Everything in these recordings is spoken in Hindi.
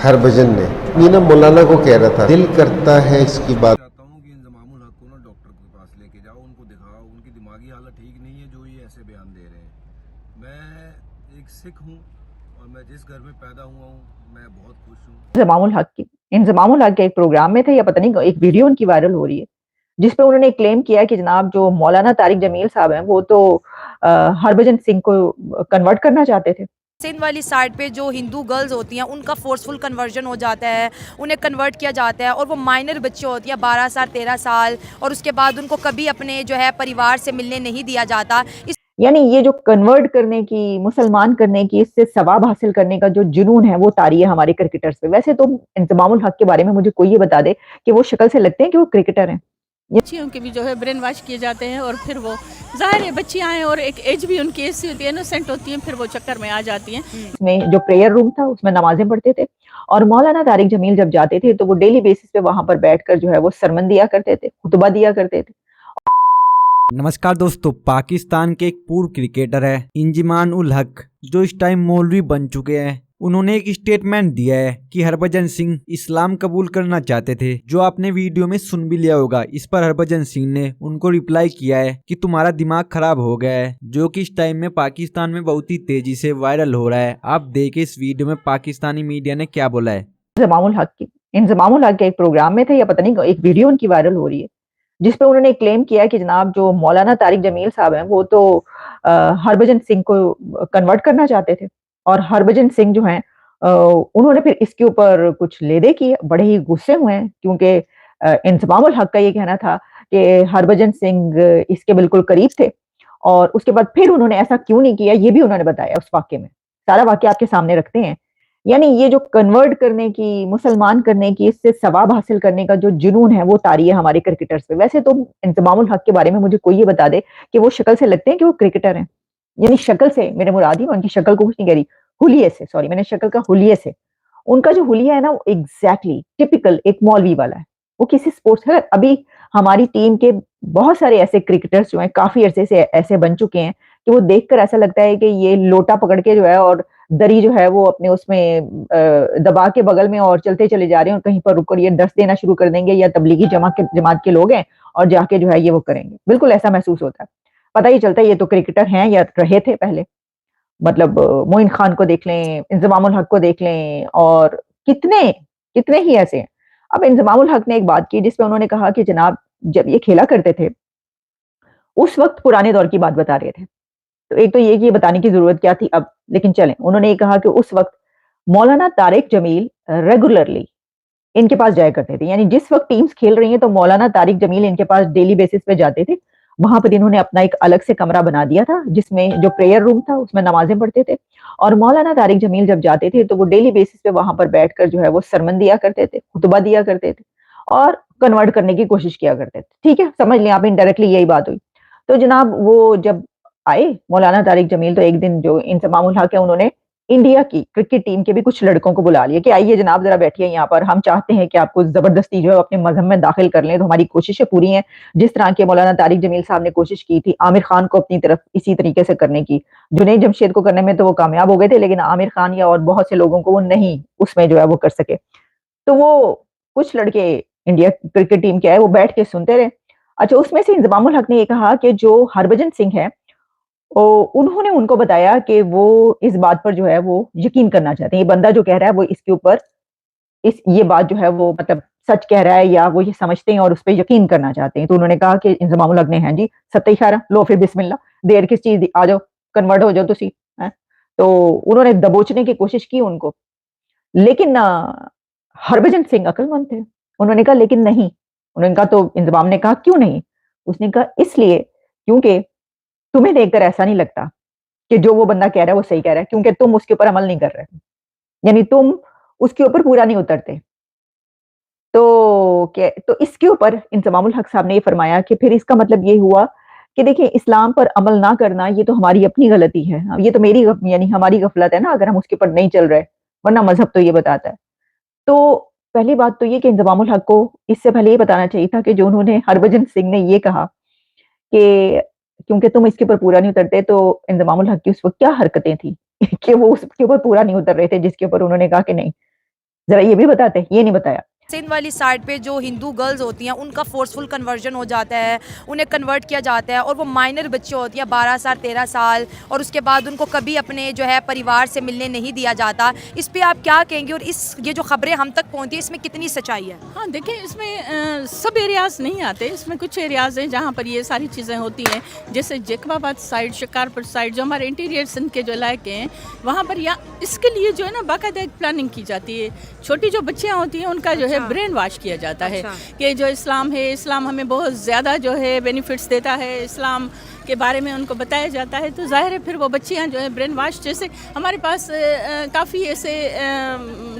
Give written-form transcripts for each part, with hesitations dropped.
हरभजन ने मीना मौलाना को कह रहा था, दिल करता है इसकी बात। चाहता हूँ कि इंजमामुल हक को ना डॉक्टर के पास लेके जाओ, उनको दिखाओ, उनकी दिमागी हालत ठीक नहीं है जो ये ऐसे बयान दे रहे हैं। मैं एक सिख हूँ और मैं जिस घर में पैदा हुआ हूँ मैं बहुत खुश हूँ। इंजमामुल हक के एक प्रोग्राम में थे या पता नहीं एक वीडियो उनकी वायरल हो रही है जिसपे उन्होंने क्लेम किया कि जनाब जो मौलाना तारिक जमील साहब हैं वो तो हरभजन सिंह को कन्वर्ट करना चाहते थे। सिंध वाली साइड पे जो हिंदू गर्ल्स होती हैं उनका फोर्सफुल कन्वर्जन हो जाता है, उन्हें कन्वर्ट किया जाता है और वो माइनर बच्चे होती हैं 12 साल 13 साल और उसके बाद उनको कभी अपने जो है परिवार से मिलने नहीं दिया जाता। यानी ये जो कन्वर्ट करने की, मुसलमान करने की, इससे सवाब हासिल करने का जो जुनून है वो तारी है हमारे क्रिकेटर्स पे। वैसे तो इंजमामुल हक के बारे में मुझे कोई ये बता दे कि वो शक्ल से लगते हैं कि वो क्रिकेटर हैं। बच्चियों के भी जो है ब्रेन वॉश किए जाते हैं और फिर वो जाहिर है बच्चियां हैं और एक एज भी उनकी ऐसी होती है, इनोसेंट होती हैं, फिर वो चक्कर में आ जाती हैं। इसमें जो प्रेयर रूम था उसमें नमाजें पढ़ते थे और मौलाना तारिक जमील जब जाते थे तो वो डेली बेसिस पे वहां पर बैठकर जो है वो सरमन दिया करते थे, खुतबा दिया करते थे। नमस्कार दोस्तों, पाकिस्तान के एक पूर्व क्रिकेटर है इंजमान उल हक जो इस टाइम मौलवी बन चुके हैं। उन्होंने एक स्टेटमेंट दिया है कि हरभजन सिंह इस्लाम कबूल करना चाहते थे, जो आपने वीडियो में सुन भी लिया होगा। इस पर हरभजन सिंह ने उनको रिप्लाई किया है कि तुम्हारा दिमाग खराब हो गया है, जो कि इस टाइम में पाकिस्तान में बहुत ही तेजी से वायरल हो रहा है। आप देखें इस वीडियो में पाकिस्तानी मीडिया ने क्या बोला है। इंजमामुल हक के एक प्रोग्राम में थे या पता नहीं एक वीडियो उनकी वायरल हो रही है जिसपे उन्होंने क्लेम किया कि जनाब जो मौलाना तारिक जमील साहब हैं वो तो हरभजन सिंह को कन्वर्ट करना चाहते थे और हरभजन सिंह जो हैं उन्होंने फिर इसके ऊपर कुछ लेदे की, बड़े ही गुस्से हुए हैं क्योंकि इंजमामुल हक का ये कहना था कि हरभजन सिंह इसके बिल्कुल करीब थे और उसके बाद फिर उन्होंने ऐसा क्यों नहीं किया ये भी उन्होंने बताया उस वाक्य में। सारा वाक्य आपके सामने रखते हैं। यानी ये जो कन्वर्ट करने की, मुसलमान करने की, इससे सवाब हासिल करने का जो जुनून है वो तारी है हमारे क्रिकेटर्स पे। वैसे तो इंजमामुल हक के बारे में मुझे कोई ये बता दे कि वो शक्ल से लगते हैं कि वो क्रिकेटर हैं। यानी शक्ल से मेरे मुराद ही, मैं उनकी शक्ल को कुछ नहीं कह रही, हुलिये से, सॉरी मैंने शक्ल का हुलिये से, उनका जो हुलिया है ना वो एग्जैक्टली टिपिकल एक मौलवी वाला है। वो किसी स्पोर्ट्स है, अभी हमारी टीम के बहुत सारे ऐसे क्रिकेटर्स जो हैं काफी अरसे से ऐसे बन चुके हैं कि वो देखकर ऐसा लगता है कि ये लोटा पकड़ के जो है और दरी जो है वो अपने उसमें दबा के बगल में और चलते चले जा रहे हैं और कहीं पर रुककर ये दर्स देना शुरू कर देंगे या तबलीगी जमात के लोग हैं और जाके जो है ये वो करेंगे। बिल्कुल ऐसा महसूस होता है, पता ही चलता है ये तो क्रिकेटर हैं या रहे थे पहले। मतलब मोइन खान को देख लें, इंजमामुल हक को देख लें और कितने कितने ही ऐसे हैं। अब इंजमामुल हक ने एक बात की जिसपे उन्होंने कहा कि जनाब जब ये खेला करते थे उस वक्त पुराने दौर की बात बता रहे थे, तो एक तो ये कि बताने की जरूरत क्या थी अब, लेकिन चलें। उन्होंने ये कहा कि उस वक्त मौलाना तारिक जमील रेगुलरली इनके पास जाया करते थे। यानी जिस वक्त टीम्स खेल रही हैं तो मौलाना तारिक जमील इनके पास डेली बेसिस पे जाते थे। वहां पर इन्होंने अपना एक अलग से कमरा बना दिया था जिसमें जो प्रेयर रूम था उसमें नमाजें पढ़ते थे और मौलाना तारिक जमील जब जाते थे तो वो डेली बेसिस पे वहां पर बैठकर जो है वो सरमन दिया करते थे, खुतबा दिया करते थे और कन्वर्ट करने की कोशिश किया करते थे। ठीक है, समझ लें आप, इनडायरेक्टली यही बात हुई। तो जनाब वो जब आए मौलाना तारिक जमील तो एक दिन जो इंजमामुल हक है उन्होंने इंडिया की क्रिकेट टीम के भी कुछ लड़कों को बुला लिया कि आइए जनाब जरा बैठिए यहाँ पर, हम चाहते हैं कि आपको जबरदस्ती जो है अपने मजहब में दाखिल कर लें, तो हमारी कोशिशें पूरी हैं। जिस तरह के मौलाना तारिक जमील साहब ने कोशिश की थी आमिर खान को अपनी तरफ इसी तरीके से करने की, जुनैद जमशेद को करने में तो वो कामयाब हो गए थे लेकिन आमिर खान या और बहुत से लोगों को वो नहीं उसमें जो है वो कर सके। तो वो कुछ लड़के इंडिया क्रिकेट टीम के आए, वो बैठ के सुनते रहे। अच्छा, उसमें से इंजमामुल हक ने ये कहा कि जो हरभजन सिंह है उन्होंने उनको बताया कि वो इस बात पर जो है वो यकीन करना चाहते हैं, ये बंदा जो कह रहा है वो इसके ऊपर इस ये बात जो है वो मतलब सच कह रहा है या वो ये समझते हैं और उस पर यकीन करना चाहते हैं। तो उन्होंने कहा कि इंजमामुल हक ने, हैं जी सत्य खारा लो फिर बिस्मिल्लाह, देर किस चीज दी, आ जाओ कन्वर्ट हो जाओ तुसी हैं। तो उन्होंने दबोचने की कोशिश की उनको, लेकिन हरभजन सिंह अक्लमंद थे। उन्होंने कहा लेकिन नहीं, उन्होंने कहा, तो इंजमाम ने कहा क्यों नहीं? उसने कहा इसलिए क्योंकि तुम्हें देखकर ऐसा नहीं लगता कि जो वो बंदा कह रहा है वो सही कह रहा है, क्योंकि तुम उसके ऊपर अमल नहीं कर रहे, यानी तुम उसके ऊपर पूरा नहीं उतरते। तो इसके ऊपर इंजमामुल हक साहब ने ये फरमाया कि फिर इसका मतलब ये हुआ कि देखिए इस्लाम पर अमल ना करना ये तो हमारी अपनी गलती है, ये तो यानी हमारी गफलत है ना अगर हम उसके ऊपर नहीं चल रहे, वरना मजहब तो ये बताता है। तो पहली बात तो ये कि इंजमामुल हक को इससे पहले ये बताना चाहिए था कि जो उन्होंने हरभजन सिंह ने ये कहा कि क्योंकि तुम इसके ऊपर पूरा नहीं उतरते, तो इंजमामुल हक की उस वक्त क्या हरकतें थी कि वो उसके ऊपर पूरा नहीं उतर रहे थे जिसके ऊपर उन्होंने कहा कि नहीं। जरा ये भी बताते हैं, ये नहीं बताया। सिंध वाली साइड पे जो हिंदू गर्ल्स होती हैं उनका फोर्सफुल कन्वर्जन हो जाता है, उन्हें कन्वर्ट किया जाता है और वो माइनर बच्चे होती हैं 12 साल 13 साल, और उसके बाद उनको कभी अपने जो है परिवार से मिलने नहीं दिया जाता। इस पे आप क्या कहेंगे और इस ये जो खबरें हम तक पहुंचती है इसमें कितनी सच्चाई है? हाँ देखिए, इसमें सब एरियाज़ नहीं आते, इसमें कुछ एरियाज़ हैं जहाँ पर ये सारी चीज़ें होती हैं, जैसे जेकबाबाद साइड, शिकारपुर साइड, जो हमारे इंटीरियर सिंध के जो इलाके हैं वहाँ पर या इसके लिए जो है ना बाकायदा एक प्लानिंग की जाती है। छोटी जो बच्चियाँ होती हैं उनका जो है ब्रेन वाश किया जाता है कि जो इस्लाम है, इस्लाम हमें बहुत ज़्यादा जो है बेनिफिट्स देता है, इस्लाम के बारे में उनको बताया जाता है, तो जाहिर है फिर वो बच्चियां जो है ब्रेन वाश, जैसे हमारे पास काफ़ी ऐसे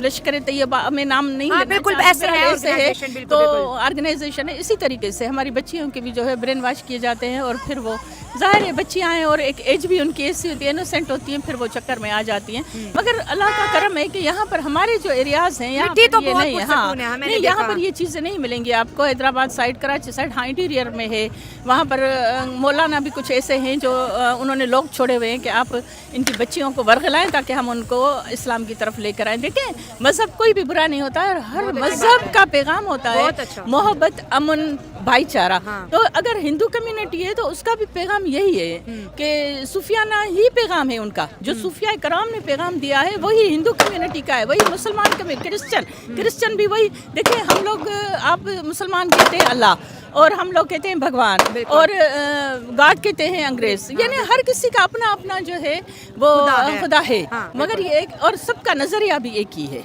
लश्कर तैयबा में नाम नहीं लेना बिल्कुल चाहते, ऐसे है तो ऑर्गेनाइजेशन है, इसी तरीके से हमारी बच्चियों के भी जो है ब्रेन वाश किए जाते हैं और फिर वो जाहिर है बच्चियां हैं और एक एज भी उनकी ऐसी होती है, इनोसेंट होती हैं, फिर वो चक्कर में आ जाती हैं। मगर अल्लाह का करम है कि यहाँ पर हमारे जो एरियाज़ हैं यहाँ पर तो ये नहीं है, हाँ नहीं, यहाँ पर ये चीज़ें नहीं मिलेंगी आपको। हैदराबाद साइड, कराची साइड, हाँ इंटीरियर में है, वहाँ पर मौलाना भी कुछ ऐसे हैं जो उन्होंने लोग छोड़े हुए हैं कि आप इनकी बच्चियों को वर्गलाएं ताकि हम उनको इस्लाम की तरफ लेकर आएँ। देखें, मज़हब कोई भी बुरा नहीं होता है, हर मज़हब का पैगाम होता है मोहब्बत, अमन, भाईचारा। तो अगर हिंदू कम्युनिटी है तो उसका भी पैगाम यही है कि सूफियाना ही पैगाम है उनका, जो सूफिया कराम ने पैगाम दिया है वही हिंदू कम्युनिटी का है, वही मुसलमान कम्युनिटी, क्रिश्चियन भी वही। देखिए हम लोग, आप मुसलमान कहते हैं अल्लाह और हम लोग कहते हैं भगवान और गॉड कहते हैं अंग्रेज, यानी हर किसी का अपना अपना जो है वो खुदा है, मगर ये एक और सबका नजरिया भी एक ही है।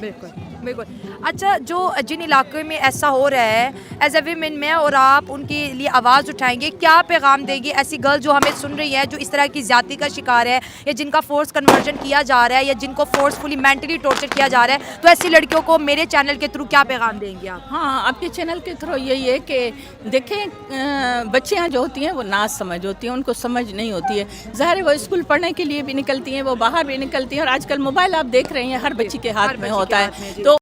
बिल्कुल। अच्छा, जो जिन इलाकों में ऐसा हो रहा है, एज ए वीमेन मैं और आप उनके लिए आवाज़ उठाएंगे, क्या पैगाम देंगे ऐसी गर्ल जो हमें सुन रही है, जो इस तरह की ज़्यादती का शिकार है या जिनका फोर्स कन्वर्जन किया जा रहा है या जिनको फोर्सफुली मेंटली टॉर्चर किया जा रहा है, तो ऐसी लड़कियों को मेरे चैनल के थ्रू क्या पैगाम देंगे आप? हाँ, आपके चैनल के थ्रू यही है कि देखें, बच्चियाँ जो होती हैं वो नाज समझ होती हैं, उनको समझ नहीं होती है। ज़ाहिर है वो स्कूल पढ़ने के लिए भी निकलती हैं, वो बाहर भी निकलती हैं और आजकल मोबाइल आप देख रहे हैं हर बच्ची के हाथ में होता है। तो